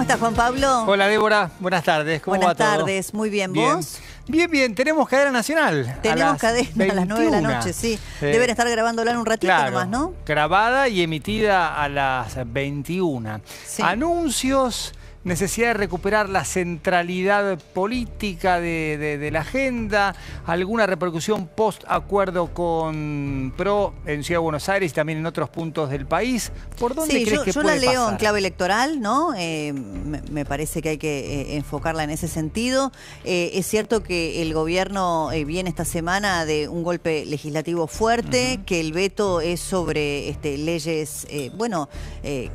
estás, Juan Pablo? Hola, Débora. Buenas tardes. ¿Cómo va todo? Buenas tardes. Muy bien. Bien. ¿Vos? Bien, bien. Tenemos cadena nacional. Tenemos cadena a las 9 de la noche, sí. Deben estar grabándola en un ratito nomás, ¿no? Grabada y emitida a las 21. Sí. Anuncios, necesidad de recuperar la centralidad política de la agenda, alguna repercusión post-acuerdo con PRO en Ciudad de Buenos Aires y también en otros puntos del país. ¿Por dónde crees que yo puede la leo pasar? en clave electoral, ¿no? Me parece que hay que enfocarla en ese sentido. Es cierto que el gobierno viene esta semana de un golpe legislativo fuerte, que el veto es sobre leyes,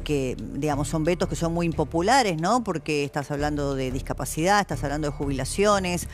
que digamos son vetos que son muy impopulares, ¿no? Porque estás hablando de discapacidad, estás hablando de jubilaciones,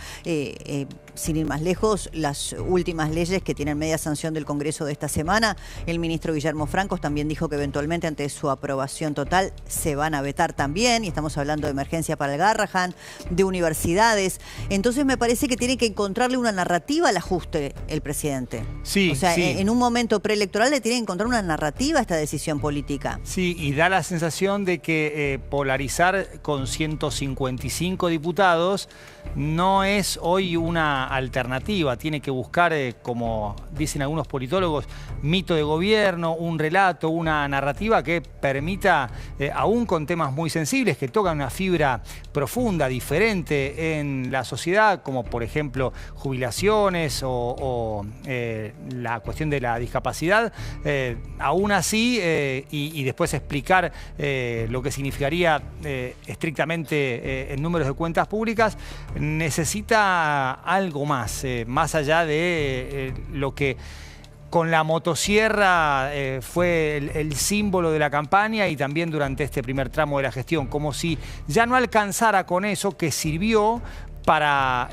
sin ir más lejos, las últimas leyes que tienen media sanción del Congreso de esta semana, el ministro Guillermo Francos también dijo que eventualmente ante su aprobación total se van a vetar también, y estamos hablando de emergencia para el Garrahan, de universidades. Entonces me parece que tiene que encontrarle una narrativa al ajuste el presidente. Sí, o sea, sí. en un momento preelectoral le tiene que encontrar una narrativa a esta decisión política. Sí, y da la sensación de que polarizar con 155 diputados no es hoy una alternativa. Tiene que buscar, como dicen algunos politólogos, mito de gobierno, un relato, una narrativa que permita, aún con temas muy sensibles, que tocan una fibra profunda, diferente en la sociedad, como por ejemplo jubilaciones o la cuestión de la discapacidad, aún así, y después explicar lo que significaría estrictamente en números de cuentas públicas, necesita algo más, más allá de lo que con la motosierra fue el símbolo de la campaña y también durante este primer tramo de la gestión, como si ya no alcanzara con eso que sirvió para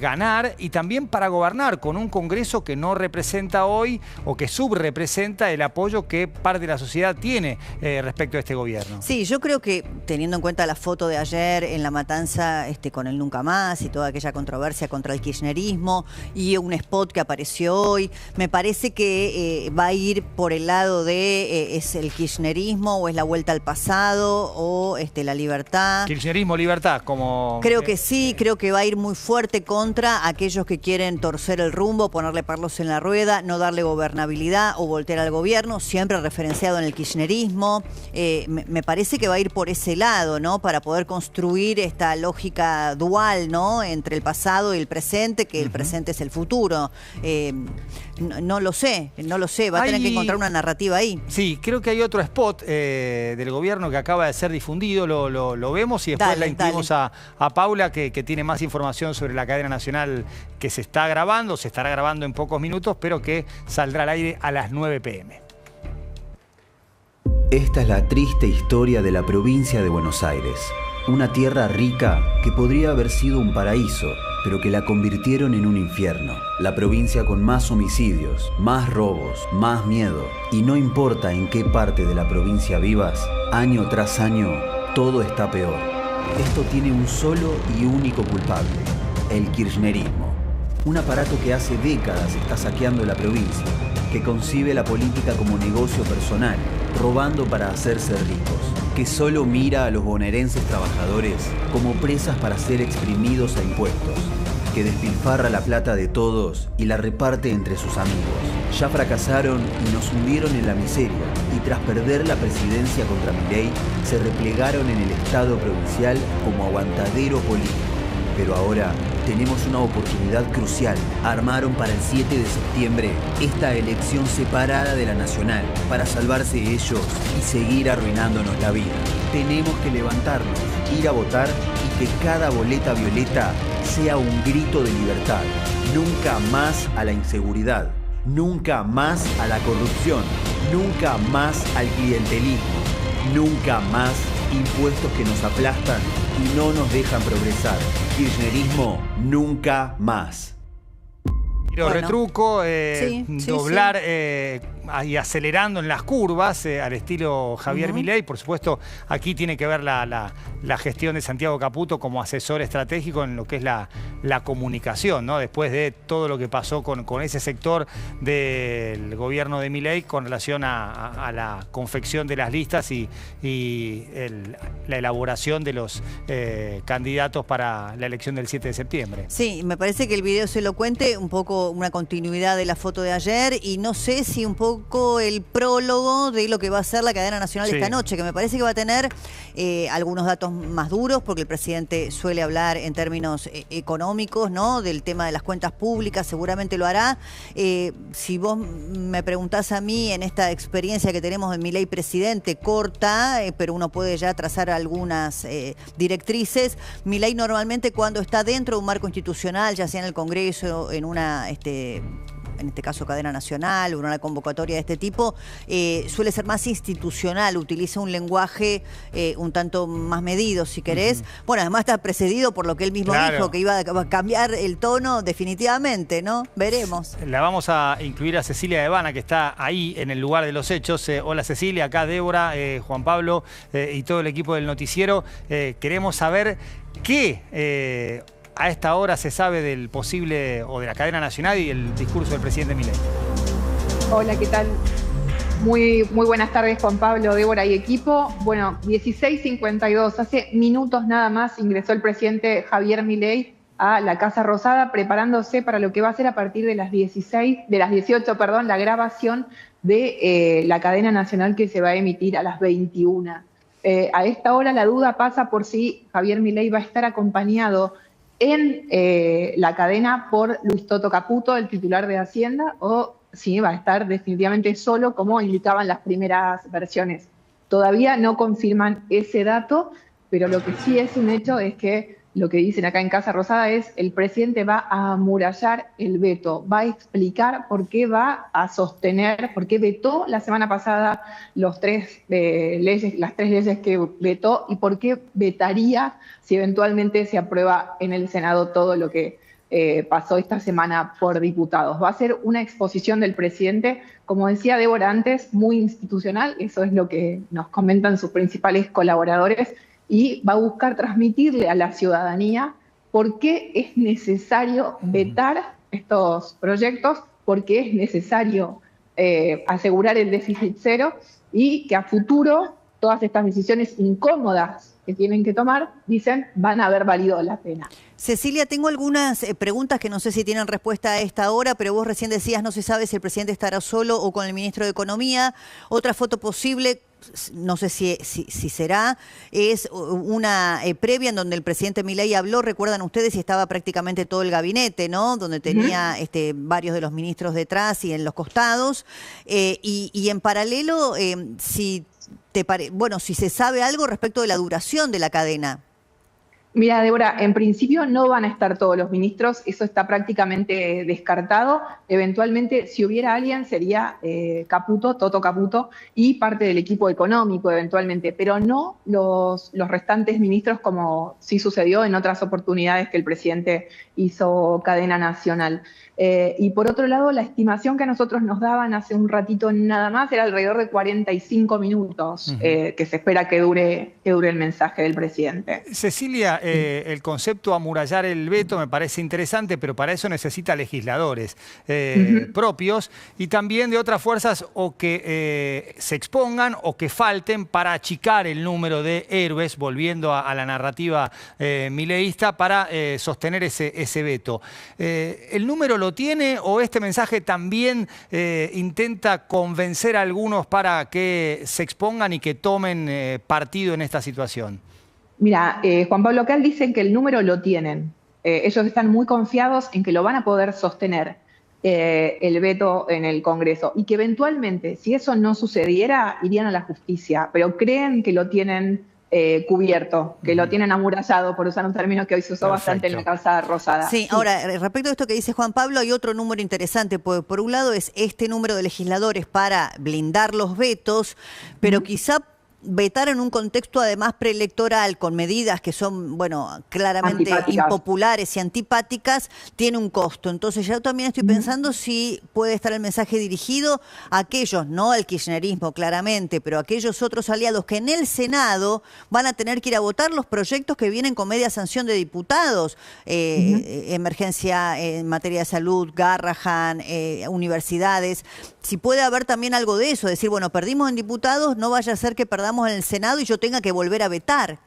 ganar y también para gobernar con un Congreso que no representa hoy o que subrepresenta el apoyo que parte de la sociedad tiene respecto a este gobierno. Sí, yo creo que teniendo en cuenta la foto de ayer en La Matanza con el Nunca Más y toda aquella controversia contra el kirchnerismo y un spot que apareció hoy, me parece que va a ir por el lado de es el kirchnerismo o es la vuelta al pasado o la libertad. Kirchnerismo, libertad, como... Creo que sí, creo que va a ir muy fuerte contra aquellos que quieren torcer el rumbo, ponerle palos en la rueda, no darle gobernabilidad o voltear al gobierno, siempre referenciado en el kirchnerismo. Me parece que va a ir por ese lado, ¿no? Para poder construir esta lógica dual, ¿no? Entre el pasado y el presente, que el presente es el futuro. No lo sé, va a tener que encontrar una narrativa ahí. Sí, creo que hay otro spot del gobierno que acaba de ser difundido, lo vemos y después la incluimos a Paula, que tiene más información sobre la cadena nacional que se estará grabando en pocos minutos, pero que saldrá al aire a las 9 p.m. Esta es la triste historia de la provincia de Buenos Aires. Una tierra rica que podría haber sido un paraíso, pero que la convirtieron en un infierno. La provincia con más homicidios, más robos, más miedo. Y no importa en qué parte de la provincia vivas, año tras año, todo está peor. Esto tiene un solo y único culpable, el kirchnerismo. Un aparato que hace décadas está saqueando la provincia, que concibe la política como negocio personal, robando para hacerse ricos, que solo mira a los bonaerenses trabajadores como presas para ser exprimidos a impuestos, que despilfarra la plata de todos y la reparte entre sus amigos. Ya fracasaron y nos hundieron en la miseria, y tras perder la presidencia contra Milei, se replegaron en el Estado provincial como aguantadero político. Pero ahora tenemos una oportunidad crucial. Armaron para el 7 de septiembre esta elección separada de la nacional para salvarse ellos y seguir arruinándonos la vida. Tenemos que levantarnos, ir a votar y que cada boleta violeta sea un grito de libertad. Nunca más a la inseguridad. Nunca más a la corrupción. Nunca más al clientelismo. Nunca más impuestos que nos aplastan y no nos dejan progresar. Kirchnerismo, nunca más. Retruco, sí, doblar y acelerando en las curvas al estilo Javier Milei. Por supuesto, aquí tiene que ver la gestión de Santiago Caputo como asesor estratégico en lo que es la comunicación, ¿no? Después de todo lo que pasó con ese sector del gobierno de Milei con relación a la confección de las listas y la elaboración de los candidatos para la elección del 7 de septiembre. Sí, me parece que el video se lo cuente un poco una continuidad de la foto de ayer y no sé si un poco el prólogo de lo que va a ser la cadena nacional esta noche, que me parece que va a tener algunos datos más duros porque el presidente suele hablar en términos económicos, ¿no? Del tema de las cuentas públicas, seguramente lo hará. Si vos me preguntás a mí en esta experiencia que tenemos de Milei presidente, corta, pero uno puede ya trazar algunas directrices. Milei normalmente cuando está dentro de un marco institucional, ya sea en el Congreso, en una en este caso cadena nacional o una convocatoria de este tipo, suele ser más institucional, utiliza un lenguaje un tanto más medido, si querés. Bueno, además está precedido por lo que él mismo dijo, que iba a cambiar el tono definitivamente, ¿no? Veremos. La vamos a incluir a Cecilia Devana, que está ahí en el lugar de los hechos. Hola Cecilia, acá Débora, Juan Pablo y todo el equipo del noticiero. Queremos saber qué a esta hora se sabe del posible o de la cadena nacional y el discurso del presidente Milei. Hola, ¿qué tal? Muy buenas tardes, Juan Pablo, Débora y equipo. Bueno, 16:52, hace minutos nada más ingresó el presidente Javier Milei a la Casa Rosada, preparándose para lo que va a ser a partir de las 18, la grabación de la cadena nacional que se va a emitir a las 21. A esta hora la duda pasa por si Javier Milei va a estar acompañado en la cadena por Luis Toto Caputo, el titular de Hacienda, o si va a estar definitivamente solo, como indicaban las primeras versiones. Todavía no confirman ese dato, pero lo que sí es un hecho es que lo que dicen acá en Casa Rosada es el presidente va a amurallar el veto, va a explicar por qué va a sostener, por qué vetó la semana pasada las tres leyes que vetó y por qué vetaría si eventualmente se aprueba en el Senado todo lo que pasó esta semana por diputados. Va a ser una exposición del presidente, como decía Débora antes, muy institucional, eso es lo que nos comentan sus principales colaboradores, y va a buscar transmitirle a la ciudadanía por qué es necesario vetar estos proyectos, por qué es necesario asegurar el déficit cero y que a futuro todas estas decisiones incómodas que tienen que tomar, dicen, van a haber valido la pena. Cecilia, tengo algunas preguntas que no sé si tienen respuesta a esta hora, pero vos recién decías, no se sabe si el presidente estará solo o con el ministro de Economía. Otra foto posible, no sé si será, es una previa en donde el presidente Milei habló, recuerdan ustedes, y estaba prácticamente todo el gabinete, ¿no? Donde tenía varios de los ministros detrás y en los costados. Y en paralelo, si se sabe algo respecto de la duración de la cadena. Mira, Débora, en principio no van a estar todos los ministros, eso está prácticamente descartado. Eventualmente, si hubiera alguien, sería Toto Caputo, y parte del equipo económico eventualmente, pero no los restantes ministros, como sí sucedió en otras oportunidades que el presidente hizo cadena nacional. Y por otro lado, la estimación que a nosotros nos daban hace un ratito nada más era alrededor de 45 minutos que se espera que dure el mensaje del presidente. Cecilia, el concepto amurallar el veto me parece interesante, pero para eso necesita legisladores propios y también de otras fuerzas o que se expongan o que falten para achicar el número de héroes, volviendo a la narrativa mileísta, para sostener ese veto. ¿El número lo tiene o este mensaje también intenta convencer a algunos para que se expongan y que tomen partido en esta situación? Mira, Juan Pablo, acá dicen que el número lo tienen. Ellos están muy confiados en que lo van a poder sostener el veto en el Congreso y que eventualmente, si eso no sucediera, irían a la justicia, pero creen que lo tienen cubierto, que lo tienen amurallado, por usar un término que hoy se usó bastante en la Casa Rosada. Sí, ahora, respecto a esto que dice Juan Pablo, hay otro número interesante. Por un lado es este número de legisladores para blindar los vetos, pero quizá vetar en un contexto además preelectoral con medidas que son, bueno, claramente impopulares y antipáticas, tiene un costo. Entonces yo también estoy pensando si puede estar el mensaje dirigido a aquellos, no al kirchnerismo claramente, pero a aquellos otros aliados que en el Senado van a tener que ir a votar los proyectos que vienen con media sanción de diputados, emergencia en materia de salud, Garrahan, universidades. Si puede haber también algo de eso, decir, bueno, perdimos en diputados, no vaya a ser que perdamos en el Senado y yo tenga que volver a vetar.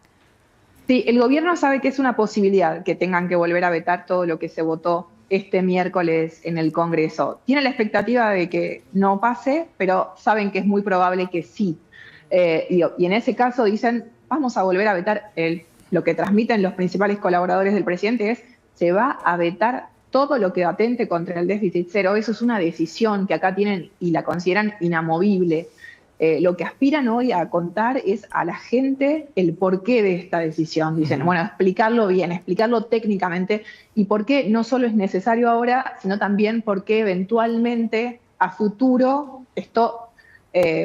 Sí, el gobierno sabe que es una posibilidad que tengan que volver a vetar todo lo que se votó este miércoles en el Congreso. Tienen la expectativa de que no pase, pero saben que es muy probable que sí. Y en ese caso dicen, vamos a volver a vetar. Lo que transmiten los principales colaboradores del presidente es, se va a vetar todo lo que atente contra el déficit cero. Eso es una decisión que acá tienen y la consideran inamovible. Lo que aspiran hoy a contar es a la gente el porqué de esta decisión. Dicen, bueno, explicarlo bien, explicarlo técnicamente y por qué no solo es necesario ahora, sino también por qué eventualmente a futuro esto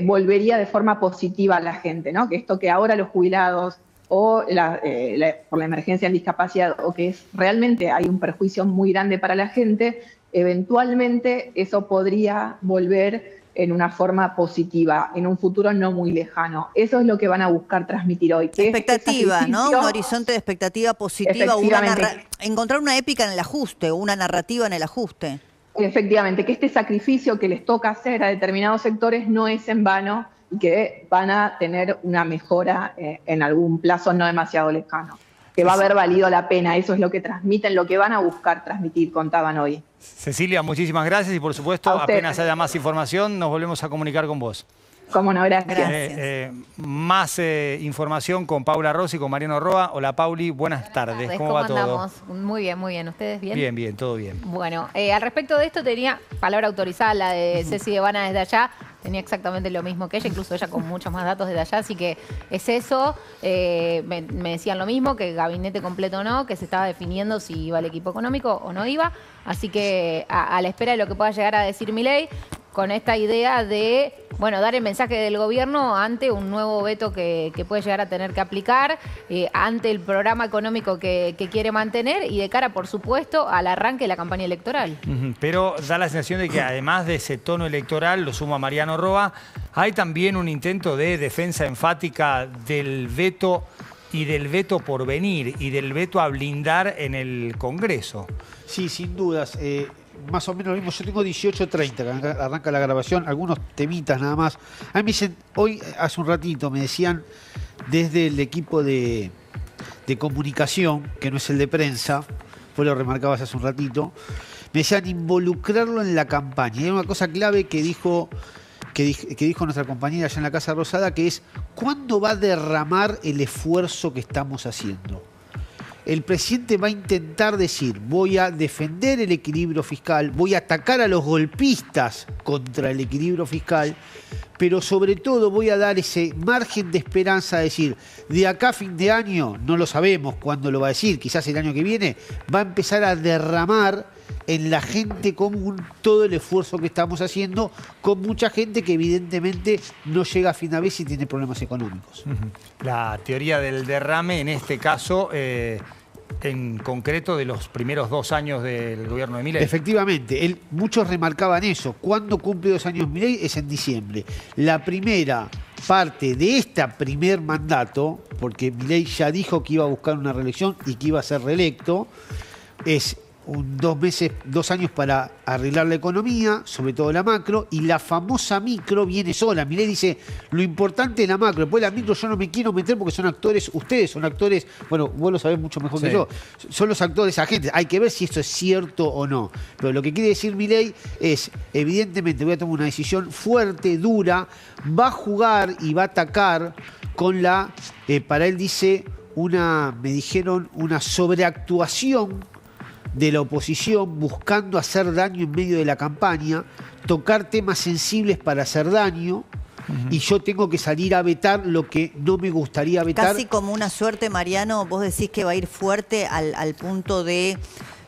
volvería de forma positiva a la gente, ¿no? Que esto que ahora los jubilados o por la emergencia en discapacidad, o que realmente hay un perjuicio muy grande para la gente, eventualmente eso podría volver en una forma positiva, en un futuro no muy lejano. Eso es lo que van a buscar transmitir hoy. Expectativa, ¿no? Un horizonte de expectativa positiva, encontrar una épica en el ajuste, una narrativa en el ajuste. Efectivamente, que este sacrificio que les toca hacer a determinados sectores no es en vano, y que van a tener una mejora en algún plazo no demasiado lejano, que va a haber valido la pena. Eso es lo que transmiten, lo que van a buscar transmitir, contaban hoy. Cecilia, muchísimas gracias y por supuesto, apenas haya más información, nos volvemos a comunicar con vos. Cómo no, gracias. Más información con Paula Rossi, con Mariano Roa. Hola, Pauli, buenas tardes. ¿Cómo va andamos? todo? Muy bien, muy bien. ¿Ustedes bien? Bien, bien, todo bien. Bueno, al respecto de esto tenía palabra autorizada, la de Ceci Devana desde allá. Tenía exactamente lo mismo que ella, incluso ella con muchos más datos desde allá, así que es eso. Me decían lo mismo, que gabinete completo o no, que se estaba definiendo si iba el equipo económico o no iba. Así que a la espera de lo que pueda llegar a decir Milei, con esta idea de, bueno, dar el mensaje del gobierno ante un nuevo veto que puede llegar a tener que aplicar, ante el programa económico que quiere mantener y de cara, por supuesto, al arranque de la campaña electoral. Pero da la sensación de que además de ese tono electoral, lo suma Mariano Roa, hay también un intento de defensa enfática del veto y del veto por venir y del veto a blindar en el Congreso. Sí, sin dudas. Más o menos lo mismo. Yo tengo 18:30, que arranca la grabación, algunos temitas nada más. A mí me dicen, hoy, hace un ratito, me decían desde el equipo de comunicación, que no es el de prensa, vos lo remarcabas hace un ratito, me decían involucrarlo en la campaña. Y hay una cosa clave que dijo nuestra compañera allá en la Casa Rosada, que es, ¿cuándo va a derramar el esfuerzo que estamos haciendo? El presidente va a intentar decir, voy a defender el equilibrio fiscal, voy a atacar a los golpistas contra el equilibrio fiscal, pero sobre todo voy a dar ese margen de esperanza de decir, de acá a fin de año, no lo sabemos cuándo lo va a decir, quizás el año que viene, va a empezar a derramar en la gente común todo el esfuerzo que estamos haciendo, con mucha gente que evidentemente no llega a fin de mes y tiene problemas económicos. La teoría del derrame, en este caso, en concreto de los primeros 2 años del gobierno de Milei. Efectivamente, muchos remarcaban eso. ¿Cuándo cumple 2 años Milei? Es en diciembre. La primera parte de este primer mandato, porque Milei ya dijo que iba a buscar una reelección y que iba a ser reelecto, es 2 años para arreglar la economía, sobre todo la macro, y la famosa micro viene sola. Milei dice, lo importante es la macro, después la micro yo no me quiero meter porque son actores, ustedes son actores, bueno, vos lo sabés mucho mejor que yo, son los actores agentes, hay que ver si esto es cierto o no. Pero lo que quiere decir Milei es, evidentemente voy a tomar una decisión fuerte, dura, va a jugar y va a atacar con para él dice, me dijeron, una sobreactuación de la oposición buscando hacer daño en medio de la campaña, tocar temas sensibles para hacer daño, y yo tengo que salir a vetar lo que no me gustaría vetar. Casi como una suerte, Mariano, vos decís que va a ir fuerte al punto de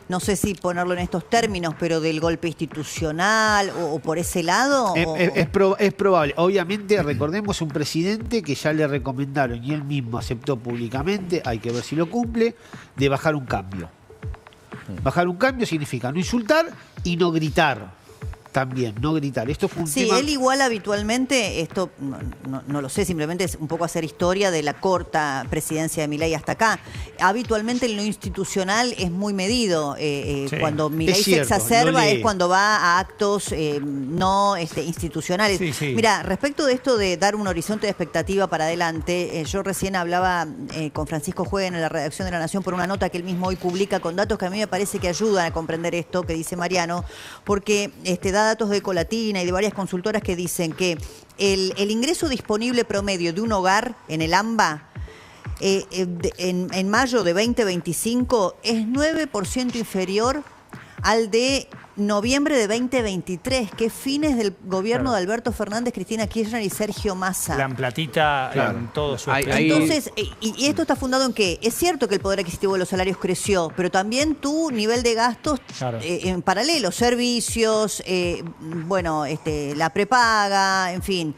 no sé si ponerlo en estos términos, pero del golpe institucional o por ese lado? Es probable. Obviamente, recordemos un presidente que ya le recomendaron y él mismo aceptó públicamente, hay que ver si lo cumple, de bajar un cambio. Bajar un cambio significa no insultar y no gritar. También, no gritar. Esto fue un tema... Sí, él igual habitualmente, esto no lo sé, simplemente es un poco hacer historia de la corta presidencia de Milei hasta acá. Habitualmente en lo institucional es muy medido. Sí. Cuando Milei se exacerba es cuando va a actos no institucionales. Sí, sí. Mira, respecto de esto de dar un horizonte de expectativa para adelante, yo recién hablaba con Francisco Jueguen en la redacción de La Nación por una nota que él mismo hoy publica con datos que a mí me parece que ayudan a comprender esto que dice Mariano, porque da datos de Ecolatina y de varias consultoras que dicen que el ingreso disponible promedio de un hogar en el AMBA en mayo de 2025 es 9% inferior al de noviembre de 2023, que es fines del gobierno de Alberto Fernández, Cristina Kirchner y Sergio Massa. La platita en todo su Entonces, y esto está fundado en que es cierto que el poder adquisitivo de los salarios creció, pero también tu nivel de gastos en paralelo, servicios, la prepaga, en fin.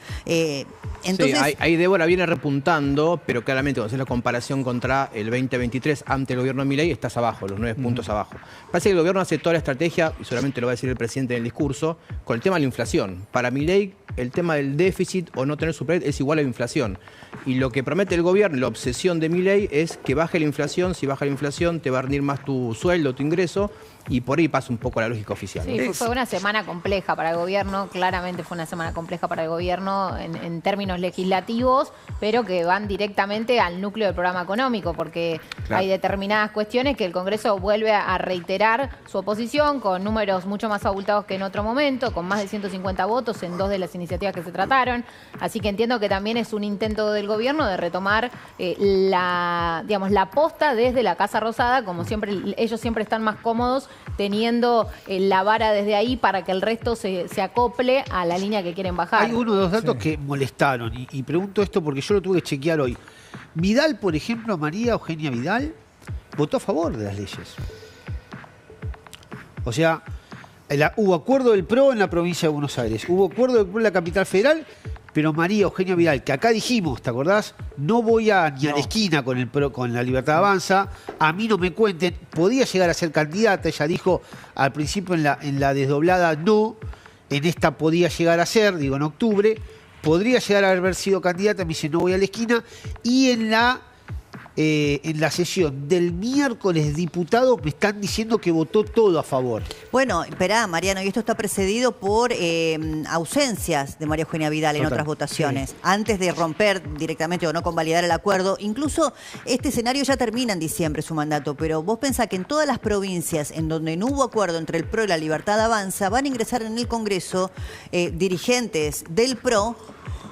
Entonces, sí, ahí Débora viene repuntando, pero claramente cuando haces la comparación contra el 2023 ante el gobierno de Milei, estás abajo, los 9 puntos abajo. Parece que el gobierno hace toda la estrategia, y seguramente lo va a decir el presidente en el discurso, con el tema de la inflación. Para Milei, el tema del déficit o no tener superávit es igual a la inflación. Y lo que promete el gobierno, la obsesión de Milei, es que baje la inflación. Si baja la inflación, te va a rendir más tu sueldo, tu ingreso. Y por ahí pasa un poco la lógica oficial. Sí, ¿no? fue una semana compleja para el gobierno, claramente fue una semana compleja para el gobierno en términos legislativos, pero que van directamente al núcleo del programa económico, porque hay determinadas cuestiones que el Congreso vuelve a reiterar su oposición con números mucho más abultados que en otro momento, con más de 150 votos en 2 de las iniciativas que se trataron. Así que entiendo que también es un intento del gobierno de retomar la posta desde la Casa Rosada, como siempre, ellos siempre están más cómodos teniendo la vara desde ahí para que el resto se acople a la línea que quieren bajar. Hay uno de los datos que molestaron, y pregunto esto porque yo lo tuve que chequear hoy. Vidal, por ejemplo, María Eugenia Vidal, votó a favor de las leyes. O sea, hubo acuerdo del PRO en la provincia de Buenos Aires, hubo acuerdo del PRO en la capital federal, pero María Eugenia Vidal, que acá dijimos, ¿te acordás? No voy ni a la esquina con el PRO, con la Libertad Avanza, a mí no me cuenten, podía llegar a ser candidata, ella dijo al principio en la desdoblada no, en esta podía llegar a ser, digo en octubre, podría llegar a haber sido candidata, me dice no voy a la esquina, y en la sesión del miércoles diputados me están diciendo que votó todo a favor. Bueno, esperá, Mariano, y esto está precedido por ausencias de María Eugenia Vidal en otras votaciones. Sí. Antes de romper directamente o no convalidar el acuerdo, incluso este escenario ya termina en diciembre su mandato, pero vos pensás que en todas las provincias en donde no hubo acuerdo entre el PRO y la Libertad Avanza, van a ingresar en el Congreso dirigentes del PRO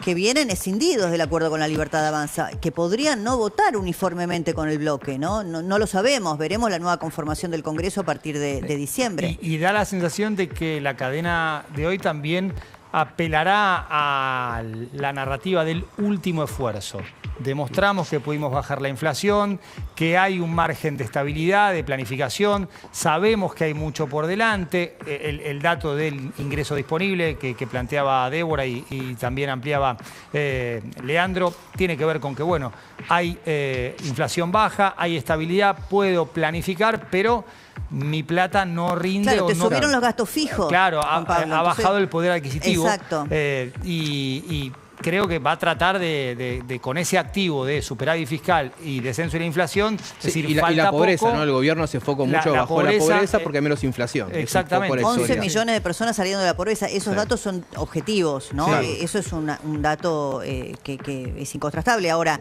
que vienen escindidos del acuerdo con la Libertad Avanza, que podrían no votar uniformemente con el bloque, ¿no? No lo sabemos, veremos la nueva conformación del Congreso a partir de diciembre. Y da la sensación de que la cadena de hoy también apelará a la narrativa del último esfuerzo. Demostramos que pudimos bajar la inflación, que hay un margen de estabilidad, de planificación, sabemos que hay mucho por delante. El dato del ingreso disponible que planteaba Débora y también ampliaba Leandro, tiene que ver con que, bueno, hay inflación baja, hay estabilidad, puedo planificar, pero mi plata no rinde. Claro, te subieron los gastos fijos. Claro, ha bajado el poder adquisitivo. Exacto. Y creo que va a tratar de con ese activo de superávit fiscal y descenso de la inflación, sí, decir, y la pobreza, poco, ¿no? El gobierno se enfocó mucho bajo la pobreza porque hay menos inflación. Exactamente. 11 millones de personas saliendo de la pobreza. Esos datos son objetivos, ¿no? Sí. Eso es un dato que es incontrastable. Ahora,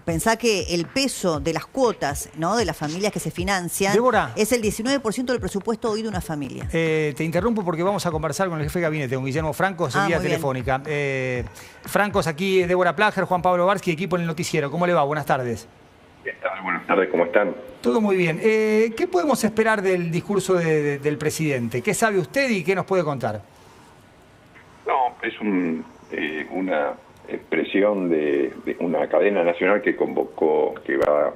pensá que el peso de las cuotas, ¿no? De las familias que se financian, Débora, es el 19% del presupuesto hoy de una familia. Te interrumpo porque vamos a conversar con el jefe de gabinete, con Guillermo Francos, vía telefónica. Francos, aquí Débora Plager, Juan Pablo Barsky, equipo en el noticiero. ¿Cómo le va? Buenas tardes. ¿Qué tal? Buenas tardes, ¿cómo están? Todo muy bien. ¿Qué podemos esperar del discurso del presidente? ¿Qué sabe usted y qué nos puede contar? No, es una expresión de una cadena nacional que convocó, que va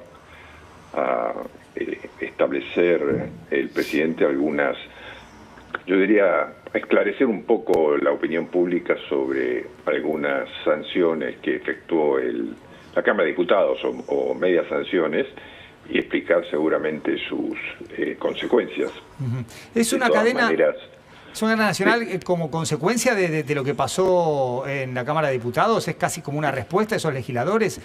establecer el presidente algunas, yo diría, esclarecer un poco la opinión pública sobre algunas sanciones que efectuó la Cámara de Diputados o medias sanciones y explicar seguramente sus consecuencias. Es una cadena... ¿Es una cadena nacional como consecuencia de lo que pasó en la Cámara de Diputados? ¿Es casi como una respuesta a esos legisladores?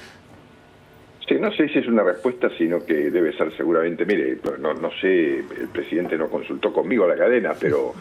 Sí, no sé si es una respuesta, sino que debe ser seguramente, mire, no sé, el presidente no consultó conmigo la cadena, pero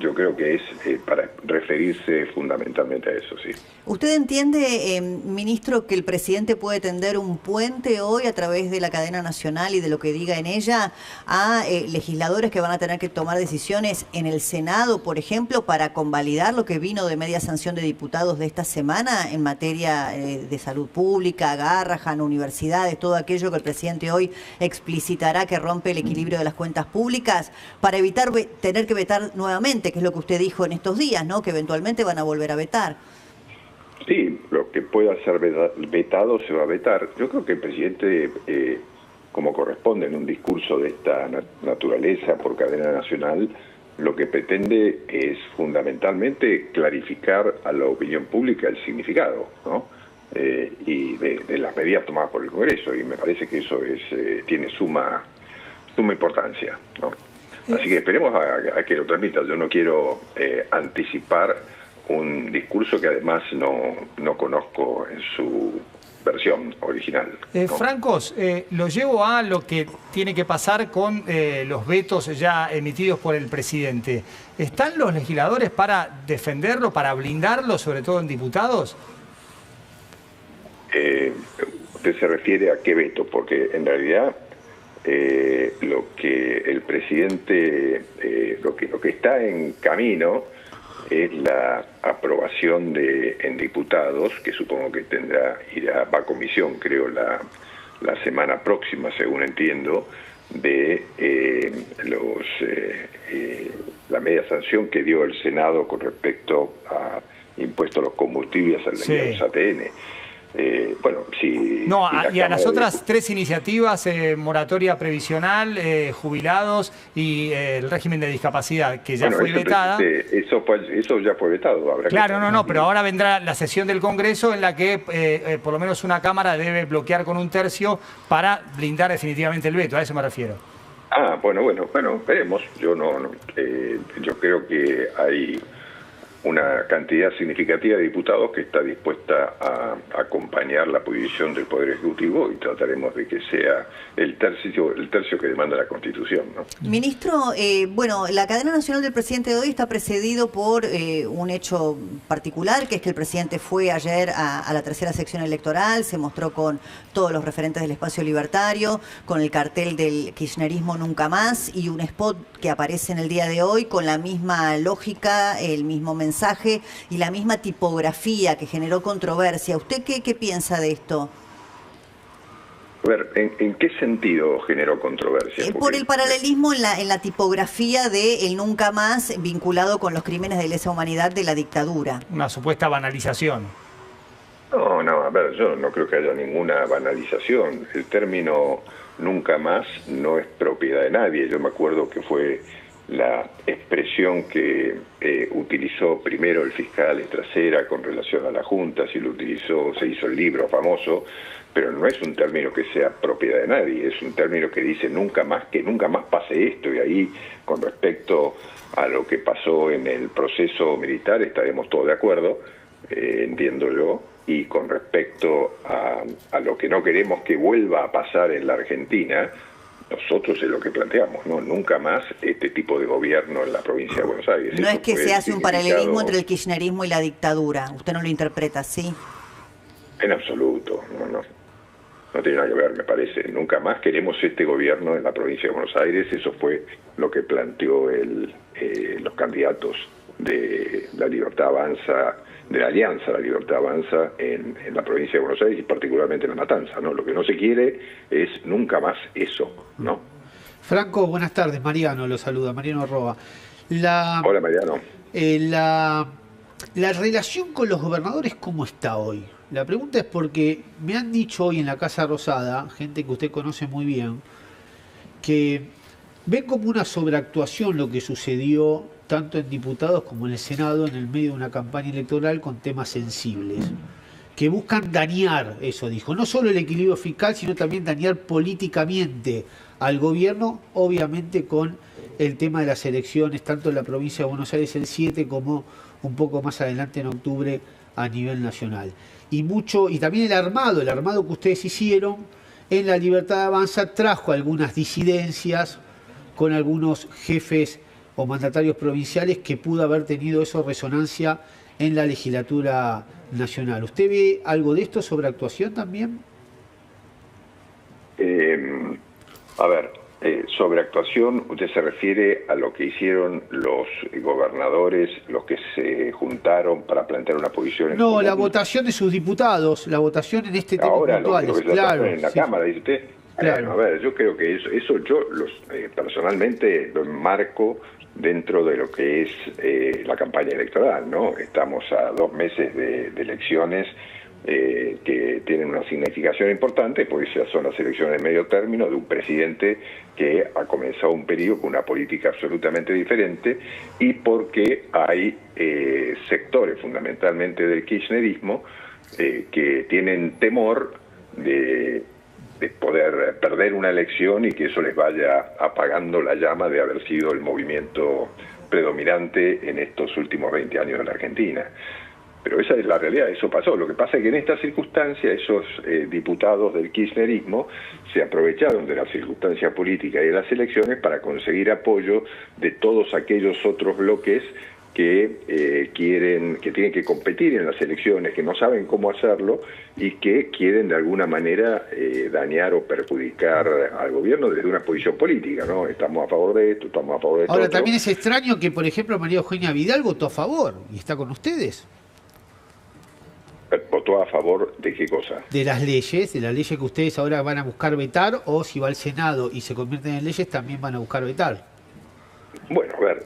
yo creo que es para referirse fundamentalmente a eso, sí. ¿Usted entiende, ministro, que el presidente puede tender un puente hoy a través de la cadena nacional y de lo que diga en ella a legisladores que van a tener que tomar decisiones en el Senado, por ejemplo, para convalidar lo que vino de media sanción de diputados de esta semana en materia de salud pública, Garrahan, universidades, todo aquello que el presidente hoy explicitará que rompe el equilibrio de las cuentas públicas, para evitar tener que vetar nuevamente, que es lo que usted dijo en estos días, ¿no? Que eventualmente van a volver a vetar? Sí, lo que pueda ser vetado se va a vetar. Yo creo que el presidente, como corresponde en un discurso de esta naturaleza por cadena nacional, lo que pretende es fundamentalmente clarificar a la opinión pública el significado, ¿no? Y de las medidas tomadas por el Congreso, y me parece que eso tiene suma importancia, ¿no? Así que esperemos a que lo transmita. Yo no quiero anticipar un discurso que además no conozco en su versión original, ¿no? Francos, lo llevo a lo que tiene que pasar con los vetos ya emitidos por el presidente. ¿Están los legisladores para defenderlo, para blindarlo, sobre todo en diputados? ¿Usted se refiere a qué veto? Porque en realidad lo que el presidente, lo que está en camino es la aprobación en diputados, que supongo que va a comisión, creo, la semana próxima, según entiendo, de la media sanción que dio el Senado con respecto a impuestos a los combustibles, al ATN. Bueno, si... No, y a las otras tres iniciativas, moratoria previsional, jubilados y el régimen de discapacidad, que ya fue vetada. Eso ya fue vetado. Claro, no, pero ahora vendrá la sesión del Congreso en la que por lo menos una Cámara debe bloquear con un tercio para blindar definitivamente el veto, a eso me refiero. Bueno, veremos. Yo yo creo que hay una cantidad significativa de diputados que está dispuesta a acompañar la posición del Poder Ejecutivo, y trataremos de que sea el tercio que demanda la Constitución, ¿no? Ministro, bueno, la cadena nacional del presidente de hoy está precedido por un hecho particular, que es que el presidente fue ayer a la tercera sección electoral, se mostró con todos los referentes del espacio libertario, con el cartel del kirchnerismo nunca más, y un spot que aparece en el día de hoy con la misma lógica, el mismo mensaje y la misma tipografía que generó controversia. ¿Usted qué piensa de esto? A ver, ¿en qué sentido generó controversia? Por el paralelismo en la tipografía de el nunca más vinculado con los crímenes de lesa humanidad de la dictadura. Una supuesta banalización. No, a ver, yo no creo que haya ninguna banalización. El término nunca más no es propiedad de nadie. Yo me acuerdo que fue la expresión que utilizó primero el fiscal Estracera con relación a la Junta, se hizo el libro famoso, pero no es un término que sea propiedad de nadie, es un término que dice que nunca más pase esto, y ahí, con respecto a lo que pasó en el proceso militar, estaremos todos de acuerdo, entiendo yo, y con respecto a lo que no queremos que vuelva a pasar en la Argentina, nosotros es lo que planteamos, ¿no? Nunca más este tipo de gobierno en la provincia de Buenos Aires. No es que se hace un paralelismo entre el kirchnerismo y la dictadura. Usted no lo interpreta así. En absoluto, no tiene nada que ver, me parece. Nunca más queremos este gobierno en la provincia de Buenos Aires. Eso fue lo que planteó los candidatos de La Libertad Avanza, de la Alianza La Libertad Avanza en la provincia de Buenos Aires, y particularmente en La Matanza, ¿no? Lo que no se quiere es nunca más eso, ¿no? Franco, buenas tardes. Mariano lo saluda, Mariano Roa. Hola, Mariano. La relación con los gobernadores, ¿cómo está hoy? La pregunta es porque me han dicho hoy en la Casa Rosada, gente que usted conoce muy bien, que ven como una sobreactuación lo que sucedió tanto en diputados como en el Senado en el medio de una campaña electoral con temas sensibles, que buscan dañar, eso dijo, no solo el equilibrio fiscal, sino también dañar políticamente al gobierno, obviamente con el tema de las elecciones, tanto en la provincia de Buenos Aires el 7 como un poco más adelante en octubre a nivel nacional. Y también el armado que ustedes hicieron en La Libertad Avanza trajo algunas disidencias con algunos jefes o mandatarios provinciales que pudo haber tenido eso resonancia en la legislatura nacional. ¿Usted ve algo de esto sobre actuación también? A ver, sobre actuación, usted se refiere a lo que hicieron los gobernadores, los que se juntaron para plantear una posición. No, la votación de sus diputados, la votación en este tema puntual. Lo que claro, en la Cámara, dice usted. Claro. A ver, yo creo que eso yo personalmente lo enmarco dentro de lo que es la campaña electoral, ¿no? Estamos a 2 meses de elecciones que tienen una significación importante, porque ya son las elecciones de medio término de un presidente que ha comenzado un periodo con una política absolutamente diferente, y porque hay sectores fundamentalmente del kirchnerismo que tienen temor de poder perder una elección y que eso les vaya apagando la llama de haber sido el movimiento predominante en estos últimos 20 años de la Argentina. Pero esa es la realidad, eso pasó. Lo que pasa es que en esta circunstancia esos diputados del kirchnerismo se aprovecharon de la circunstancia política y de las elecciones para conseguir apoyo de todos aquellos otros bloques que tienen que competir en las elecciones, que no saben cómo hacerlo y que quieren de alguna manera dañar o perjudicar al gobierno desde una posición política, ¿no? Estamos a favor de esto, estamos a favor de esto. Ahora, también es extraño que, por ejemplo, María Eugenia Vidal votó a favor y está con ustedes. ¿Votó a favor de qué cosa? De las leyes que ustedes ahora van a buscar vetar, o si va al Senado y se convierten en leyes, también van a buscar vetar. Bueno, a ver,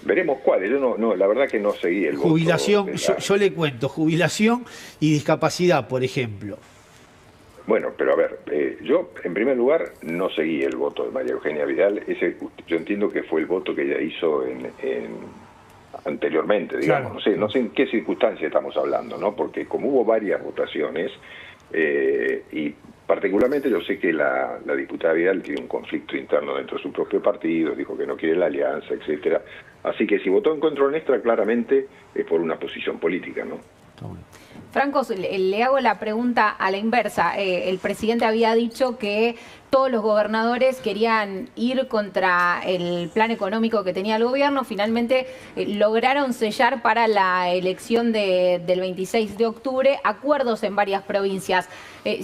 veremos cuáles. Yo no, la verdad que no seguí el jubilación, voto. Yo le cuento, jubilación y discapacidad, por ejemplo. Bueno, pero a ver, yo en primer lugar no seguí el voto de María Eugenia Vidal. Yo entiendo que fue el voto que ella hizo anteriormente, digamos. Claro. No sé en qué circunstancia estamos hablando, ¿no? Porque como hubo varias votaciones, y particularmente yo sé que la diputada Vidal tiene un conflicto interno dentro de su propio partido, dijo que no quiere la alianza, etcétera. Así que si votó en contra nuestra, claramente es por una posición política, ¿no? Franco, le hago la pregunta a la inversa. El presidente había dicho que todos los gobernadores querían ir contra el plan económico que tenía el gobierno. Finalmente lograron sellar para la elección del 26 de octubre acuerdos en varias provincias.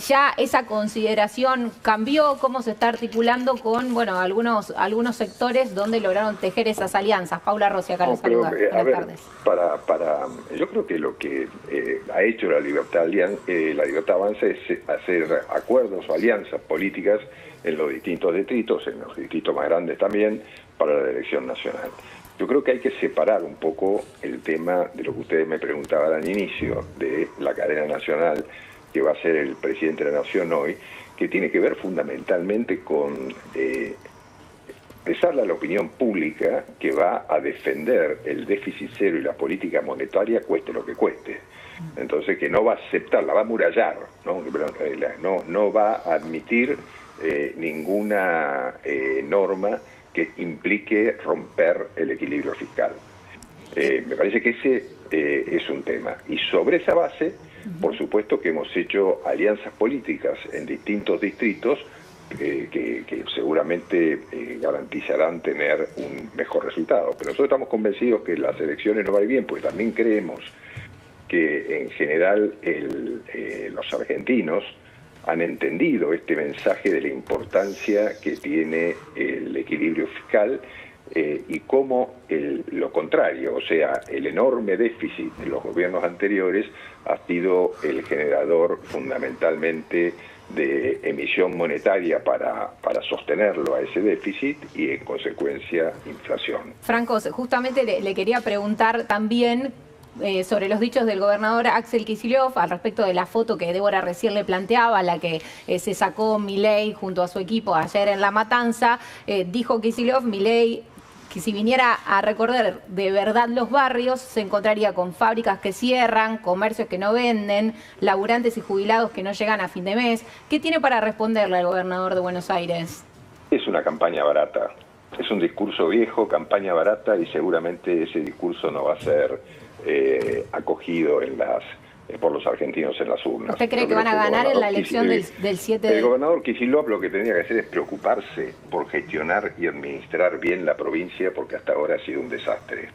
¿Ya esa consideración cambió? ¿Cómo se está articulando con algunos sectores donde lograron tejer esas alianzas? Paula Rossi, acá los saluda. Buenas tardes. Yo creo que lo que ha hecho la Libertad Avanza es hacer acuerdos o alianzas políticas en los distintos distritos, en los distritos más grandes también, para la elección nacional. Yo creo que hay que separar un poco el tema de lo que ustedes me preguntaban al inicio, de la cadena nacional que va a ser el presidente de la Nación hoy, que tiene que ver fundamentalmente con expresarle a la opinión pública que va a defender el déficit cero y la política monetaria cueste lo que cueste. Entonces, que no va a aceptar, la va a amurallar, no va a admitir ninguna norma que implique romper el equilibrio fiscal. Me parece que ese es un tema. Y sobre esa base, por supuesto que hemos hecho alianzas políticas en distintos distritos que seguramente garantizarán tener un mejor resultado. Pero nosotros estamos convencidos que las elecciones no van bien, porque también creemos que en general los argentinos han entendido este mensaje de la importancia que tiene el equilibrio fiscal y cómo lo contrario, o sea, el enorme déficit de los gobiernos anteriores ha sido el generador fundamentalmente de emisión monetaria para sostenerlo a ese déficit y en consecuencia inflación. Franco, justamente le quería preguntar también sobre los dichos del gobernador Axel Kicillof al respecto de la foto que Débora recién le planteaba, la que se sacó Milei junto a su equipo ayer en La Matanza. Dijo Kicillof, Milei, que si viniera a recorrer de verdad los barrios, se encontraría con fábricas que cierran, comercios que no venden, laburantes y jubilados que no llegan a fin de mes. ¿Qué tiene para responderle al gobernador de Buenos Aires? Es una campaña barata. Es un discurso viejo, campaña barata, y seguramente ese discurso no va a ser acogido por los argentinos en las urnas. ¿Usted cree que van a ganar en la elección del 7 de...? El gobernador Kicillof lo que tendría que hacer es preocuparse por gestionar y administrar bien la provincia, porque hasta ahora ha sido un desastre.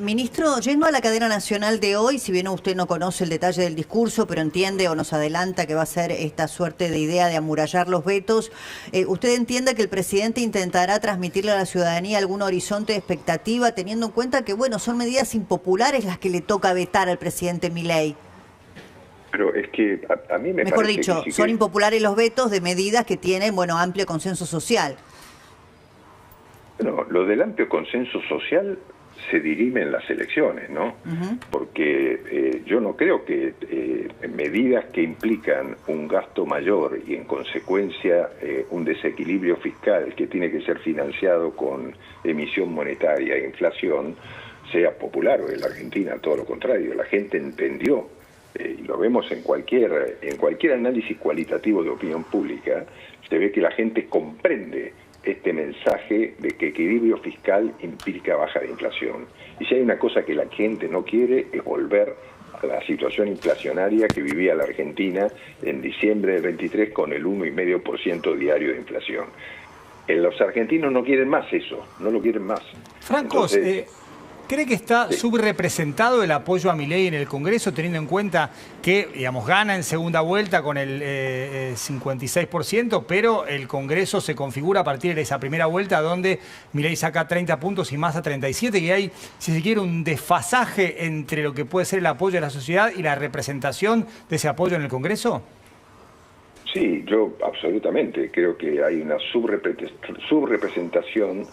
Ministro, yendo a la cadena nacional de hoy, si bien usted no conoce el detalle del discurso, pero entiende o nos adelanta que va a ser esta suerte de idea de amurallar los vetos, ¿usted entiende que el presidente intentará transmitirle a la ciudadanía algún horizonte de expectativa, teniendo en cuenta que, bueno, son medidas impopulares las que le toca vetar al presidente Milei? Pero es que a mí me Mejor parece dicho, que son impopulares los vetos de medidas que tienen, bueno, amplio consenso social. No, lo del amplio consenso social se dirime en las elecciones, ¿no? Porque yo no creo que medidas que implican un gasto mayor y en consecuencia un desequilibrio fiscal que tiene que ser financiado con emisión monetaria e inflación sea popular en la Argentina. Todo lo contrario, la gente entendió, y lo vemos en cualquier análisis cualitativo de opinión pública, se ve que la gente comprende este mensaje de que equilibrio fiscal implica baja de inflación. Y si hay una cosa que la gente no quiere es volver a la situación inflacionaria que vivía la Argentina en diciembre del 23 con el 1,5% diario de inflación. Los argentinos no quieren más eso, no lo quieren más. Francos, ¿cree que está subrepresentado el apoyo a Milei en el Congreso, teniendo en cuenta que, digamos, gana en segunda vuelta con el 56%, pero el Congreso se configura a partir de esa primera vuelta donde Milei saca 30 puntos y Massa 37, y hay, si se quiere, un desfasaje entre lo que puede ser el apoyo de la sociedad y la representación de ese apoyo en el Congreso? Sí, yo absolutamente creo que hay una subrepresentación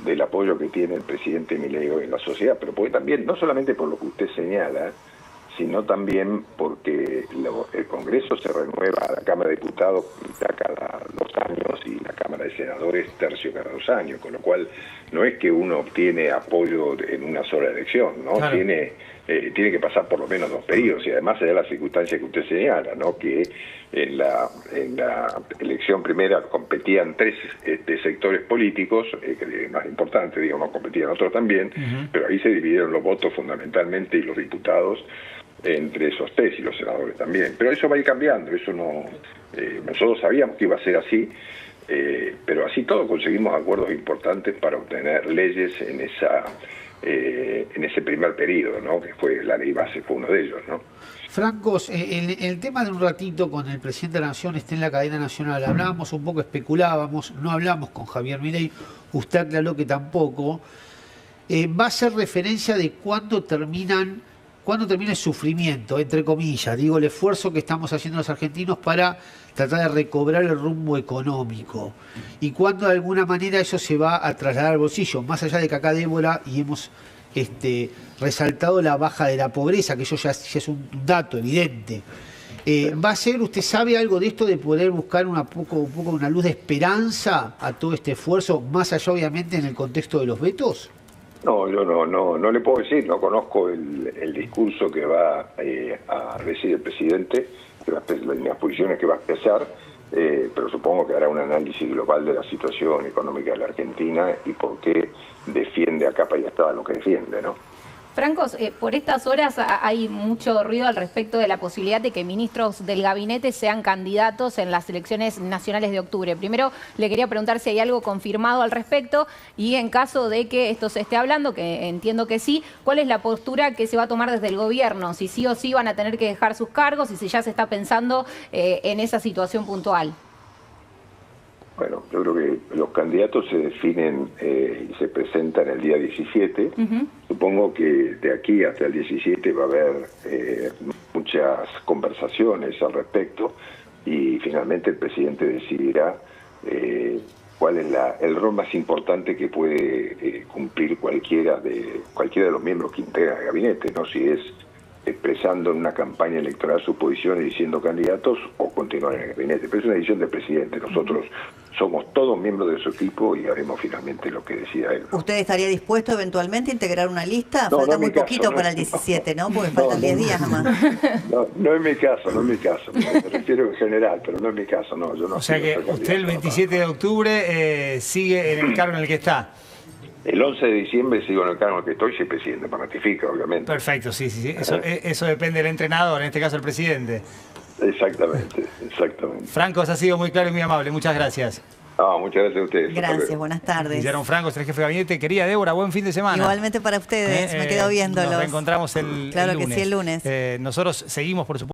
del apoyo que tiene el presidente Milei hoy en la sociedad, pero porque también, no solamente por lo que usted señala, sino también porque el Congreso se renueva, la Cámara de Diputados cada 2 años y la Cámara de Senadores tercio cada 2 años, con lo cual no es que uno obtiene apoyo en una sola elección, ¿no? Claro. Tiene que pasar por lo menos 2 periodos, y además se da la circunstancia que usted señala, ¿no? Que en la elección primera competían 3 sectores políticos, que más importante, digamos, competían otros también, pero ahí se dividieron los votos fundamentalmente y los diputados entre esos 3 y los senadores también. Pero eso va a ir cambiando, eso no, nosotros sabíamos que iba a ser así, pero así todo conseguimos acuerdos importantes para obtener leyes en ese primer periodo, ¿no? Que fue la ley base, fue uno de ellos, ¿no? Francos, el tema de un ratito con el presidente de la Nación está en la cadena nacional. Hablábamos un poco, especulábamos, no hablamos con Javier Milei, usted aclaró que tampoco. Va a ser referencia de cuándo termina el sufrimiento, entre comillas, digo, el esfuerzo que estamos haciendo los argentinos para tratar de recobrar el rumbo económico, y cuándo de alguna manera eso se va a trasladar al bolsillo, más allá de que acá Débora y hemos resaltado la baja de la pobreza, que eso ya es un dato evidente. ¿Va a ser, usted sabe algo de esto, de poder buscar un poco una luz de esperanza a todo este esfuerzo, más allá obviamente en el contexto de los vetos? No, yo no le puedo decir, no conozco el discurso que va a decir el presidente, las posiciones que va a expresar, pero supongo que hará un análisis global de la situación económica de la Argentina y por qué defiende a capa y espada lo que defiende, ¿no? Francos, por estas horas hay mucho ruido al respecto de la posibilidad de que ministros del gabinete sean candidatos en las elecciones nacionales de octubre. Primero, le quería preguntar si hay algo confirmado al respecto, y en caso de que esto se esté hablando, que entiendo que sí, ¿cuál es la postura que se va a tomar desde el gobierno? Si sí o sí van a tener que dejar sus cargos y si ya se está pensando en esa situación puntual. Bueno, yo creo que los candidatos se definen y se presentan el día 17. Supongo que de aquí hasta el 17 va a haber muchas conversaciones al respecto, y finalmente el presidente decidirá cuál es el rol más importante que puede cumplir cualquiera de los miembros que integran el gabinete, ¿no? Si es expresando en una campaña electoral sus posiciones diciendo candidatos o continuar en el gabinete. Pero es una decisión del presidente. Nosotros somos todos miembros de su equipo y haremos finalmente lo que decida él, ¿no? ¿Usted estaría dispuesto eventualmente a integrar una lista? No, Falta no muy es mi poquito caso, para no, el 17, ¿no? no, Porque no, faltan no, 10 días nomás. No es mi caso, no es mi caso. Me refiero en general, pero no es mi caso, no. Yo no O sea que quiero ser usted el candidato, 27 de octubre sigue en el cargo en el que está. El 11 de diciembre sigo en el cargo en el que estoy, si el presidente me ratifica, obviamente. Perfecto, sí. Eso depende del entrenador, en este caso el presidente. Exactamente. Francos, ha sido muy claro y muy amable. Muchas gracias. Muchas gracias a ustedes. Gracias, buenas tardes. Guillermo Francos, el jefe de gabinete. Querida Débora, buen fin de semana. Igualmente para ustedes, me quedo viéndolos. Nos reencontramos el Claro lunes. que sí, el lunes. Nosotros seguimos, por supuesto.